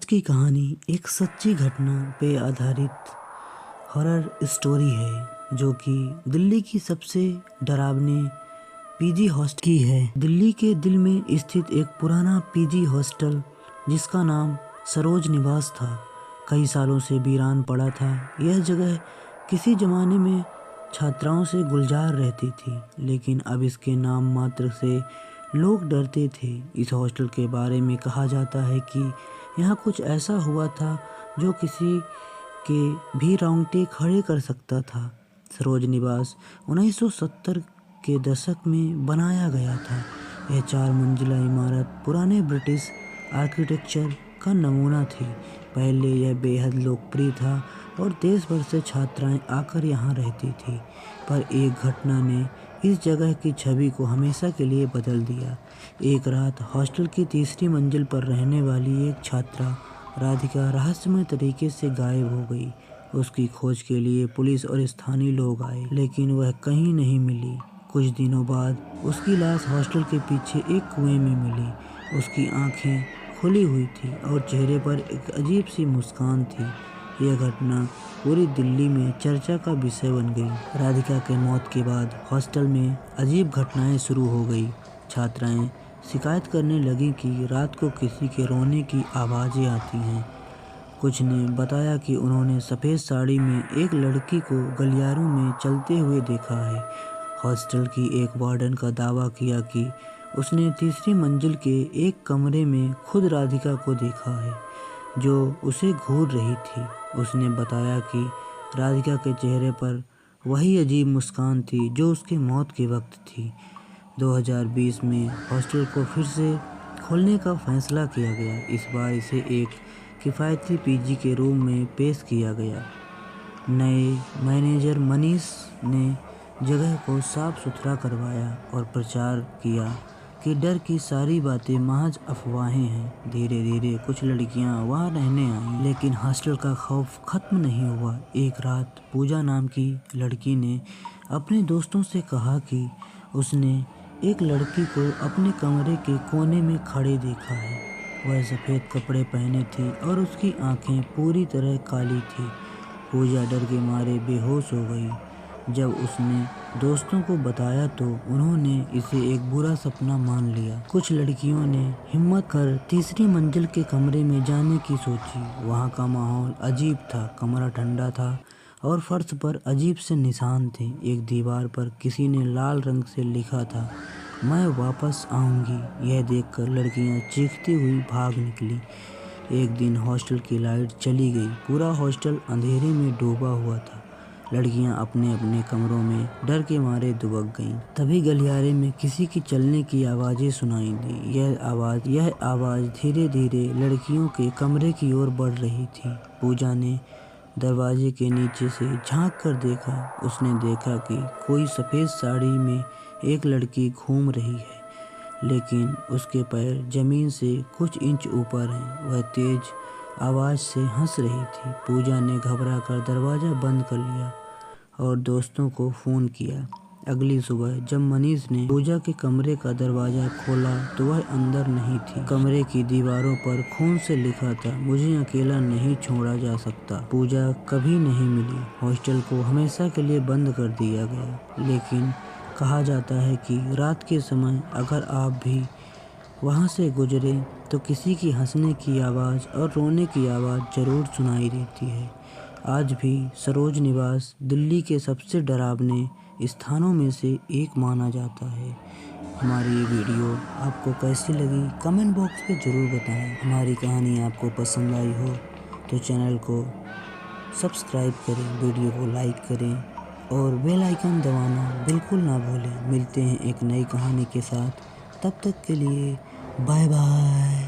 की कहानी एक सच्ची घटना पे आधारित हॉरर स्टोरी है जो कि दिल्ली की सबसे डरावनी पीजी हॉस्टल की है। दिल्ली के दिल में स्थित एक पुराना पीजी हॉस्टल जिसका नाम सरोज निवास था, कई सालों से वीरान पड़ा था। यह जगह किसी जमाने में छात्राओं से गुलजार रहती थी, लेकिन अब इसके नाम मात्र से लोग डरते थे। इस हॉस्टल के बारे में कहा जाता है कि यहाँ कुछ ऐसा हुआ था जो किसी के भी रोंगटे खड़े कर सकता था। सरोज निवास 1970 के दशक में बनाया गया था। यह 4 मंजिला इमारत पुराने ब्रिटिश आर्किटेक्चर का नमूना थी। पहले यह बेहद लोकप्रिय था और देश भर से छात्राएं आकर यहाँ रहती थी, पर एक घटना ने इस जगह की छवि को हमेशा के लिए बदल दिया। एक रात हॉस्टल की तीसरी मंजिल पर रहने वाली एक छात्रा राधिका रहस्यमय तरीके से गायब हो गई। उसकी खोज के लिए पुलिस और स्थानीय लोग आए, लेकिन वह कहीं नहीं मिली। कुछ दिनों बाद उसकी लाश हॉस्टल के पीछे एक कुएं में मिली। उसकी आंखें खुली हुई थी और चेहरे पर एक अजीब सी मुस्कान थी। यह घटना पूरी दिल्ली में चर्चा का विषय बन गई। राधिका के मौत के बाद हॉस्टल में अजीब घटनाएं शुरू हो गई। छात्राएं शिकायत करने लगी कि रात को किसी के रोने की आवाज़ें आती हैं। कुछ ने बताया कि उन्होंने सफ़ेद साड़ी में एक लड़की को गलियारों में चलते हुए देखा है। हॉस्टल की एक वार्डन का दावा किया कि उसने तीसरी मंजिल के एक कमरे में खुद राधिका को देखा है, जो उसे घूर रही थी। उसने बताया कि राधिका के चेहरे पर वही अजीब मुस्कान थी जो उसके मौत के वक्त थी। 2020 में हॉस्टल को फिर से खोलने का फैसला किया गया। इस बार इसे एक किफ़ायती पीजी के रूम में पेश किया गया। नए मैनेजर मनीष ने जगह को साफ सुथरा करवाया और प्रचार किया कि डर की सारी बातें महज अफवाहें हैं। धीरे धीरे कुछ लड़कियां वहां रहने आईं, लेकिन हॉस्टल का खौफ खत्म नहीं हुआ। एक रात पूजा नाम की लड़की ने अपने दोस्तों से कहा कि उसने एक लड़की को अपने कमरे के कोने में खड़े देखा है। वह सफ़ेद कपड़े पहने थी और उसकी आंखें पूरी तरह काली थी। पूजा डर के मारे बेहोश हो गई। जब उसने दोस्तों को बताया तो उन्होंने इसे एक बुरा सपना मान लिया। कुछ लड़कियों ने हिम्मत कर तीसरी मंजिल के कमरे में जाने की सोची। वहाँ का माहौल अजीब था। कमरा ठंडा था और फर्श पर अजीब से निशान थे। एक दीवार पर किसी ने लाल रंग से लिखा था, मैं वापस आऊँगी। यह देखकर लड़कियाँ चीखती हुई भाग निकली। एक दिन हॉस्टल की लाइट चली गई। पूरा हॉस्टल अंधेरे में डूबा हुआ था। लड़कियां अपने अपने कमरों में डर के मारे दुबक गईं। तभी गलियारे में किसी की चलने की आवाज़ें सुनाई दी। यह आवाज़ धीरे धीरे लड़कियों के कमरे की ओर बढ़ रही थी। पूजा ने दरवाजे के नीचे से झांक कर देखा। उसने देखा कि कोई सफ़ेद साड़ी में एक लड़की घूम रही है, लेकिन उसके पैर ज़मीन से कुछ इंच ऊपर हैं। वह तेज आवाज़ से हंस रही थी। पूजा ने घबरा कर दरवाज़ा बंद कर लिया और दोस्तों को फ़ोन किया। अगली सुबह जब मनीष ने पूजा के कमरे का दरवाज़ा खोला तो वह अंदर नहीं थी। कमरे की दीवारों पर खून से लिखा था, मुझे अकेला नहीं छोड़ा जा सकता। पूजा कभी नहीं मिली। हॉस्टल को हमेशा के लिए बंद कर दिया गया, लेकिन कहा जाता है कि रात के समय अगर आप भी वहाँ से गुजरे तो किसी की हंसने की आवाज़ और रोने की आवाज़ ज़रूर सुनाई देती है। आज भी सरोज निवास दिल्ली के सबसे डरावने स्थानों में से एक माना जाता है। हमारी ये वीडियो आपको कैसी लगी कमेंट बॉक्स में ज़रूर बताएं। हमारी कहानी आपको पसंद आई हो तो चैनल को सब्सक्राइब करें, वीडियो को लाइक करें और बेल आइकन दबाना बिल्कुल ना भूलें। मिलते हैं एक नई कहानी के साथ, तब तक के लिए बाय बाय।